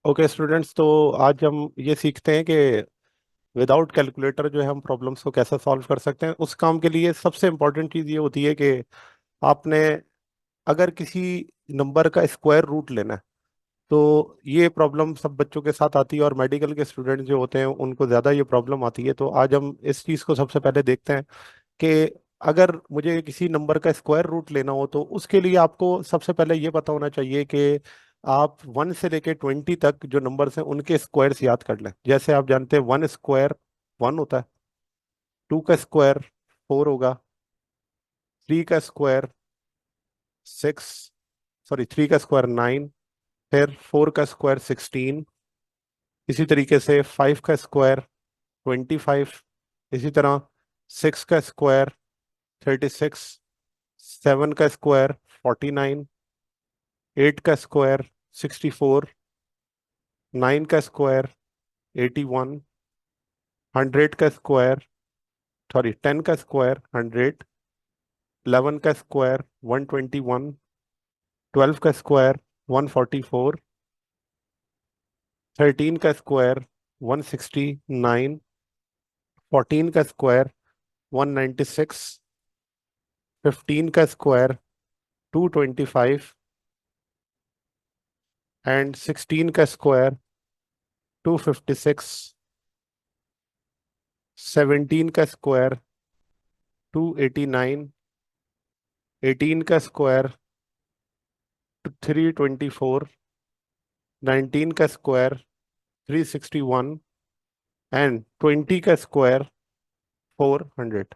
Okay students, तो आज हम ये सीखते हैं कि विदाउट कैलकुलेटर जो है हम प्रॉब्लम्स को कैसे सॉल्व कर सकते हैं। उस काम के लिए सबसे इम्पोर्टेंट चीज़ ये होती है कि आपने अगर किसी नंबर का स्क्वायर रूट लेना है तो ये प्रॉब्लम सब बच्चों के साथ आती है, और मेडिकल के स्टूडेंट जो होते हैं उनको ज़्यादा ये प्रॉब्लम आती है। तो आज हम इस चीज़ को सबसे पहले देखते हैं कि अगर मुझे किसी नंबर का स्क्वायर रूट लेना हो तो उसके लिए आपको सबसे पहले ये पता होना चाहिए कि आप 1 से लेके 20 तक जो नंबर्स हैं उनके स्क्वायर्स याद कर लें। जैसे आप जानते हैं 1 स्क्वायर 1 होता है, 2 का स्क्वायर 4 होगा, 3 का स्क्वायर 6, सॉरी 3 का स्क्वायर 9, फिर 4 का स्क्वायर 16, इसी तरीके से 5 का स्क्वायर 25, इसी तरह 6 का स्क्वायर 36, 7 का स्क्वायर 49, 8 का स्क्वायर 64, 9 का स्क्वायर 81, 10 का स्क्वायर 11 का स्क्वायर 121, 12 का स्क्वायर 144, 13 का स्क्वायर 169, 14 का स्क्वायर 196, 15 का स्क्वायर 225 एंड 16 का स्क्वायर 256, 17 का स्क्वायर 289, 18 का स्क्वायर 324, 19 का स्क्वायर 361 एंड 20 का स्क्वायर 400।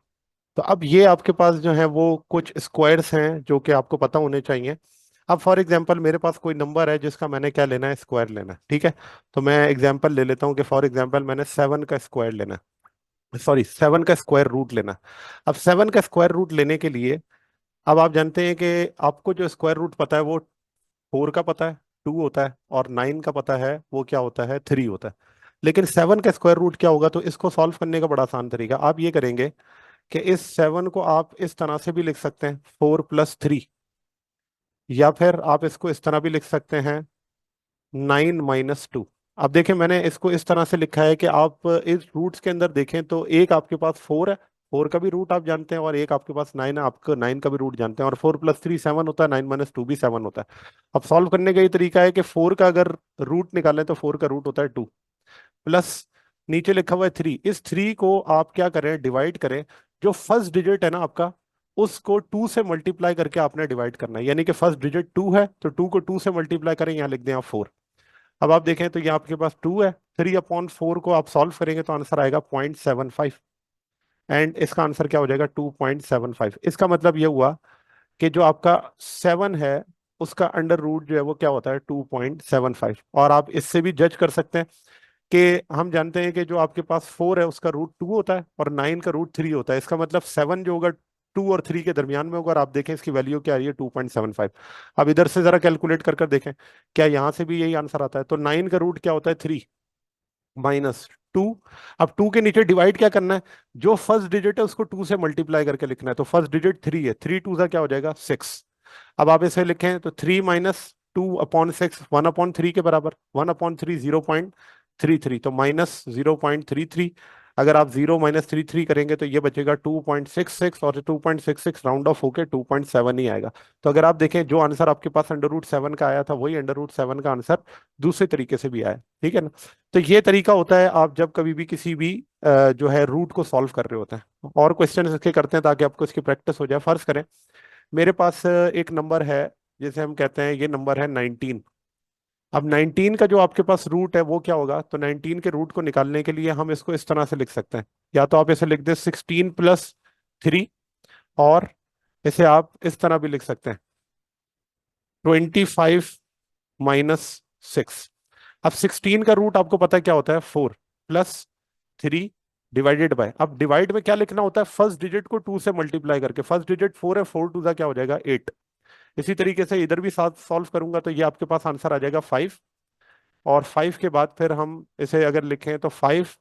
तो अब ये आपके पास जो है वो कुछ स्क्वायर्स हैं जो कि आपको पता होने चाहिए। अब फॉर एग्जांपल मेरे पास कोई नंबर है जिसका मैंने क्या लेना है, स्क्वायर लेना है, ठीक है। तो मैं एग्जांपल ले लेता हूँ कि फॉर एग्जांपल मैंने 7 का स्क्वायर लेना है, सॉरी 7 का स्क्वायर रूट लेना है। अब 7 का स्क्वायर रूट लेने के लिए अब आप जानते हैं कि आपको जो स्क्वायर रूट पता है वो 4 का पता है 2 होता है, और 9 का पता है वो क्या होता है 3 होता है। लेकिन 7 का स्क्वायर रूट क्या होगा, तो इसको सॉल्व करने का बड़ा आसान तरीका आप ये करेंगे कि इस 7 को आप इस तरह से भी लिख सकते हैं 4 + 3, या फिर आप इसको इस तरह भी लिख सकते हैं 9 - 2। अब देखें मैंने इसको इस तरह से लिखा है कि आप इस रूट्स के अंदर देखें तो एक आपके पास 4 है, 4 का भी रूट आप जानते हैं, और एक आपके पास 9 है, आपको 9 का भी रूट जानते हैं, और 4 + 3 7 होता है, 9 - 2 भी 7 होता है। अब सॉल्व करने का ये तरीका है कि 4 का अगर रूट निकालें तो 4 का रूट होता है 2, प्लस नीचे लिखा हुआ है 3। इस 3 को आप क्या करें, डिवाइड करें। जो फर्स्ट डिजिट है ना आपका, उसको 2 से मल्टीप्लाई करके आपने डिवाइड करना है। यानी कि फर्स्ट डिजिट 2 है तो 2 को 2 से मल्टीप्लाई करें, यहाँ लिख दें आप 4। अब आप देखें तो ये आपके पास 2 है, 3/4 को आप सॉल्व करेंगे तो आंसर आएगा 0.75, एंड इसका आंसर क्या हो जाएगा 2.75। इसका मतलब ये हुआ कि जो आपका 7 है उसका अंडर रूट जो है वो क्या होता है 2.75। और आप इससे भी जज कर सकते हैं कि हम जानते हैं कि जो आपके पास 4 है उसका रूट 2 होता है और 9 का रूट 3 होता है। इसका मतलब 7 जो होगा 2 और 3 के दरमियान में होगा, और आप देखें इसकी वैल्यू क्या आ रही है 2.75। अब इधर से जरा कैलकुलेट कर कर देखें क्या यहाँ से भी यही आंसर आता है। तो 9 का रूट क्या होता है 3 -2। अब 2 के नीचे डिवाइड क्या करना है, जो फर्स्ट डिजिट है उसको 2 से मल्टीप्लाई करके लिखना है। तो फर्स्ट डिजिट 3 है, 3 × 2 क्या हो जाएगा 6। अब आप इसे लिखें तो 3 - 2/6 1/3 के बराबर, 1/3 0.33, तो -0.33। अगर आप 0 - 33 करेंगे तो ये बचेगा 2.66, और 2.66 राउंड ऑफ होके 2.7 ही आएगा। तो अगर आप देखें जो आंसर आपके पास अंडर रूट 7 का आया था वही अंडर रूट 7 का आंसर दूसरे तरीके से भी आया, ठीक है ना। तो ये तरीका होता है आप जब कभी भी किसी भी जो है रूट को सॉल्व कर रहे होते हैं। और क्वेश्चन इसके करते हैं ताकि आपको इसकी प्रैक्टिस हो जाए। फर्ज करें मेरे पास एक नंबर है, जैसे हम कहते हैं ये नंबर है 19। अब 19 का जो आपके पास रूट है वो क्या होगा, तो 19 के रूट को निकालने के लिए हम इसको इस तरह से लिख सकते हैं। या तो आप इसे लिख दे 16 + 3, और इसे आप इस तरह भी लिख सकते हैं 25 - 6। अब 16 का रूट आपको पता है क्या होता है 4, +3 डिवाइडेड बाय, अब डिवाइड में क्या लिखना होता है फर्स्ट डिजिट को 2 से मल्टीप्लाई करके। फर्स्ट डिजिट 4 है, 4 × 2 क्या हो जाएगा 8। इसी तरीके से इधर भी साथ सॉल्व करूंगा तो ये आपके पास आंसर आ जाएगा 5। और 5 के बाद फिर हम इसे अगर लिखें तो 5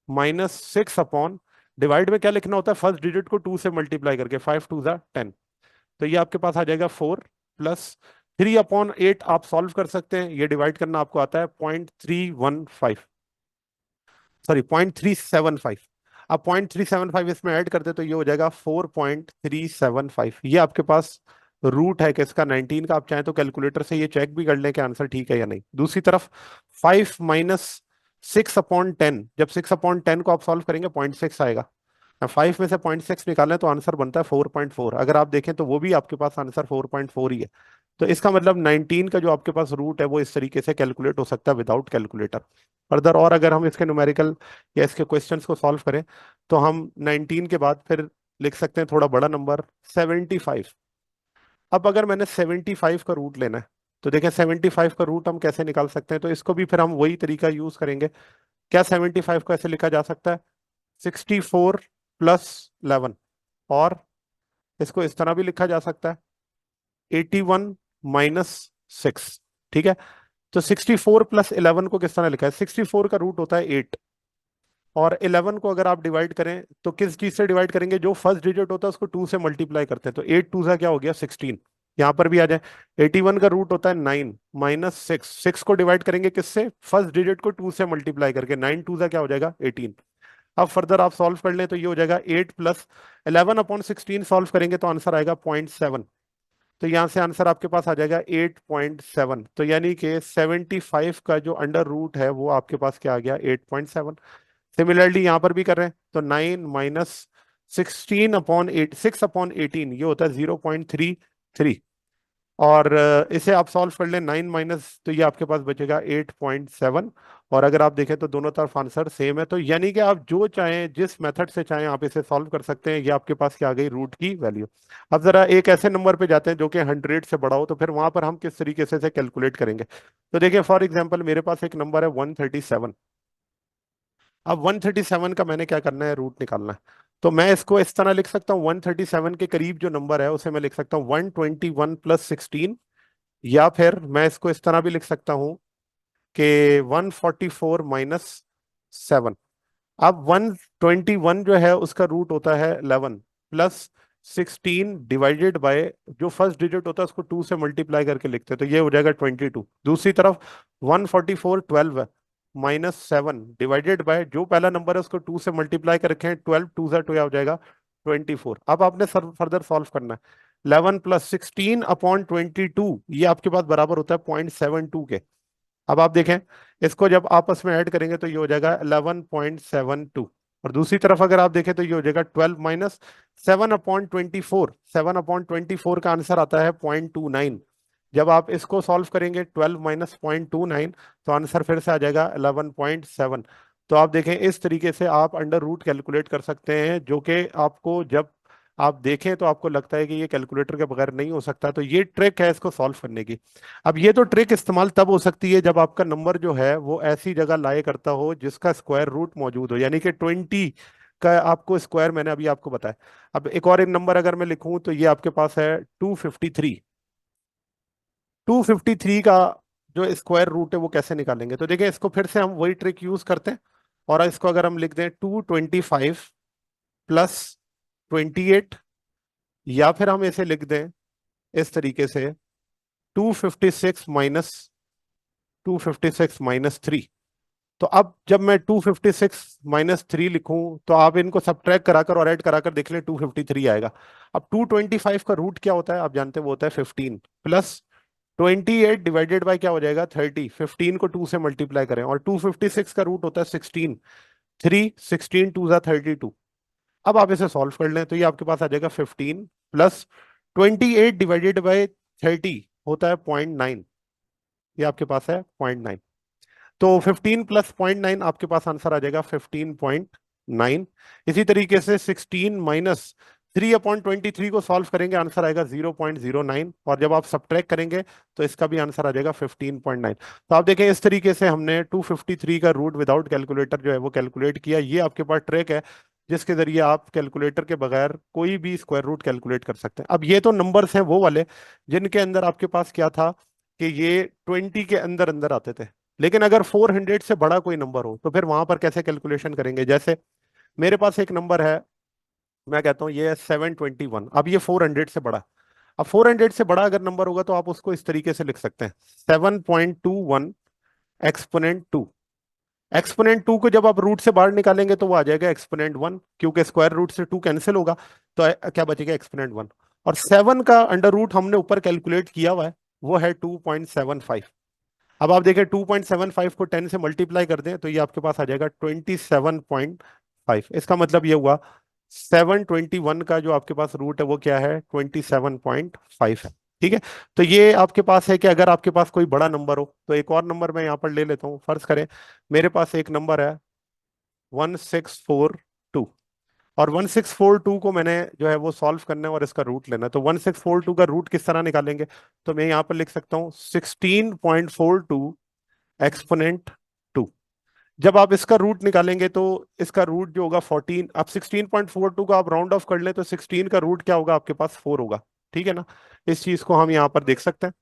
- 6 अपॉन, डिवाइड में क्या लिखना होता है फर्स्ट डिजिट को 2 से मल्टीप्लाई करके, 5 × 2 = 10। तो ये आपके पास आ जाएगा 4 + 3/8 आप सॉल्व कर सकते हैं, ये डिवाइड करना आपको आता है 0.315, सॉरी 0.375। आप 0.375 इसमें ऐड कर दे तो ये हो जाएगा 4.375। ये आपके पास रूट है किसका, 19 का। आप चाहें तो कैलकुलेटर से ये चेक भी कर लें कि आंसर ठीक है या नहीं। दूसरी तरफ 5 - 6/10, जब 6/10 को आप सॉल्व करेंगे 0.6 आएगा। 5 में से 0.6 निकालें तो आंसर बनता है 4.4। अगर आप देखें तो वो भी आपके पास आंसर 4.4 ही है। तो इसका मतलब 19 का जो आपके पास रूट है वो इस तरीके से कैलकुलेट हो सकता है विदाउट कैलकुलेटर। फर्दर और अगर हम इसके न्यूमेरिकल या इसके क्वेश्चंस को सॉल्व करें तो हम 19 के बाद फिर लिख सकते हैं थोड़ा बड़ा नंबर 75। अब अगर मैंने 75 का रूट लेना है तो देखें 75 का रूट हम कैसे निकाल सकते हैं। तो इसको भी फिर हम वही तरीका यूज करेंगे। क्या 75 को ऐसे लिखा जा सकता है, 64 + 11, और इसको इस तरह भी लिखा जा सकता है 81 - 6। ठीक है। तो 64 + 11 को किस तरह लिखा है, 64 का रूट होता है 8, और 11 को अगर आप डिवाइड करें तो किस चीज से डिवाइड करेंगे, जो फर्स्ट डिजिट होता है उसको 2 से मल्टीप्लाई करते हैं। तो 8 × 2 क्या हो गया 16। यहां पर भी आ जाए, 81 का रूट होता है 9 - 6। 6 को डिवाइड करेंगे किससे, फर्स्ट डिजिट को 2 से मल्टीप्लाई करके। 9 × 2 क्या हो जाएगा 18। अब फर्दर आप सॉल्व कर लें तो ये हो जाएगा 8 + 11/16 सॉल्व करेंगे तो आंसर आएगा 0.7। तो यहां से आंसर आपके पास आ जाएगा 8.7। तो यानी कि 75 का जो अंडर रूट है वो आपके पास क्या आ गया 8.7। सिमिलरली यहां पर भी कर रहे हैं तो 9 - 16/8, 6/18 ये होता है 0.33। और इसे आप सॉल्व कर लें 9 माइनस, तो ये आपके पास बचेगा 8.7। और अगर आप देखें तो दोनों तरफ आंसर सेम है। तो यानी कि आप जो चाहें जिस मेथड से चाहें आप इसे सॉल्व कर सकते हैं। ये आपके पास क्या आ गई रूट की वैल्यू। अब जरा एक ऐसे नंबर पे जाते हैं जो कि 100 से बड़ा हो, तो फिर वहां पर हम किस तरीके से इसे कैलकुलेट करेंगे। तो देखिए फॉर एग्जाम्पल मेरे पास एक नंबर है 137। अब 137 का मैंने क्या करना है, रूट निकालना है। तो मैं इसको इस तरह लिख सकता हूँ, 137 के करीब जो नंबर है उसे मैं लिख सकता हूँ 121 + 16। या फिर मैं इसको इस तरह भी लिख सकता हूं कि 144 - 7। अब 121 जो है उसका रूट होता है 11 प्लस 16 डिवाइडेड बाय जो फर्स्ट डिजिट होता है उसको 2 से मल्टीप्लाई करके लिखते हैं तो ये हो जाएगा 22। दूसरी तरफ 144 12 है -7 डिवाइडेड बाय जो पहला नंबर है उसको 2 से मल्टीप्लाई करके 12 2 से 2 हो जाएगा 24। अब आपने फर्दर सॉल्व करना है। 11 + 16/22 ये आपके पास बराबर होता है 0.72 के। अब आप देखें इसको जब आपस में ऐड करेंगे तो ये हो जाएगा 11.72। और दूसरी तरफ अगर आप देखें तो ये हो जाएगा 12 माइनस 7/24। 7/24 का आंसर आता है 0.29। जब आप इसको सॉल्व करेंगे 12 माइनस 0.29 तो आंसर फिर से आ जाएगा 11.7। तो आप देखें इस तरीके से आप अंडर रूट कैलकुलेट कर सकते हैं, जो कि आपको जब आप देखें तो आपको लगता है कि ये कैलकुलेटर के बगैर नहीं हो सकता। तो ये ट्रिक है इसको सॉल्व करने की। अब ये तो ट्रिक इस्तेमाल तब हो सकती है जब आपका नंबर जो है वो ऐसी जगह लाया करता हो जिसका स्क्वायर रूट मौजूद हो, यानी कि 20 का आपको स्क्वायर मैंने अभी आपको बताया। अब एक और एक नंबर अगर मैं लिखूं तो ये आपके पास है 253। 253 का जो स्क्वायर रूट है वो कैसे निकालेंगे, तो देखिए इसको फिर से हम वही ट्रिक यूज करते हैं। और इसको अगर हम लिख दें 225 + 28, या फिर हम इसे लिख दें इस तरीके से 256 - 3। तो अब जब मैं 256 - 3 लिखूं तो आप इनको सब्ट्रैक्ट कराकर और ऐड कराकर देख लें 253 आएगा। अब 225 का रूट क्या होता है आप जानते हैं, वो होता है 15 प्लस 28 डिवाइडेड बाय क्या हो जाएगा 30। 15 को 2 से मल्टीप्लाई करें, और 256 का रूट होता है 16। 3 16 2 ज़ा 32। अब आप इसे सॉल्व कर लें तो ये आपके पास आ जाएगा 15 प्लस 28 डिवाइडेड बाय 30 होता है 0.9। ये आपके पास है 0.9। तो 15 + 0.9 आपके पास आंसर आ जाएगा 15.9। इसी तरीके से 16 माइनस 3/23 को सॉल्व करेंगे आंसर आएगा 0.09। और जब आप सब्ट्रैक्ट करेंगे तो इसका भी आंसर आ जाएगा 15.9। तो आप देखें इस तरीके से हमने 253 का रूट विदाउट कैलकुलेटर जो है वो कैलकुलेट किया। ये आपके पास ट्रिक है जिसके जरिए आप कैलकुलेटर के बगैर कोई भी स्क्वायर रूट कैलकुलेट कर सकते हैं। अब ये तो नंबर्स हैं वो वाले जिनके अंदर आपके पास क्या था कि ये 20 के अंदर अंदर आते थे। लेकिन अगर 400 से बड़ा कोई नंबर हो तो फिर वहां पर कैसे कैलकुलेशन करेंगे। जैसे मेरे पास एक नंबर है, मैं कहता हूं ये है 721। अब ये 400 से बड़ा। अब 400 से बड़ा अगर नंबर होगा तो आप उसको इस तरीके से लिख सकते हैं, 7.21 एक्सपोनेंट टू। एक्सपोनेंट टू को जब आप रूट से बाहर निकालेंगे तो वो आ जाएगा एक्सपोनेंट वन, क्योंकि स्क्वायर रूट से टू कैंसिल होगा, तो क्या बचेगा, एक्सपोनेंट वन। और 7 का अंडर रूट हमने ऊपर कैलकुलेट किया हुआ है, वो है 2.75। अब आप देखें 2.75 को 10 से मल्टीप्लाई कर दें तो ये आपके पास आ जाएगा 27.5। इसका मतलब ये हुआ 721 का जो आपके पास रूट है वो क्या है, 27.5 है। ठीक है। तो ये आपके पास है कि अगर आपके पास कोई बड़ा नंबर हो, तो एक और नंबर मैं यहाँ पर ले लेता हूँ। फर्ज करें मेरे पास एक नंबर है 1642, और 1642 को मैंने जो है वो सॉल्व करना है और इसका रूट लेना है। तो 1642 का रूट किस तरह निकालेंगे, तो मैं यहाँ पर लिख सकता हूँ 16.42 एक्सपोनेंट टू। जब आप इसका रूट निकालेंगे तो इसका रूट जो होगा 14। अब 16.42 का आप राउंड ऑफ कर लें तो 16 का रूट क्या होगा आपके पास, 4 होगा। ठीक है ना, इस चीज को हम यहाँ पर देख सकते हैं।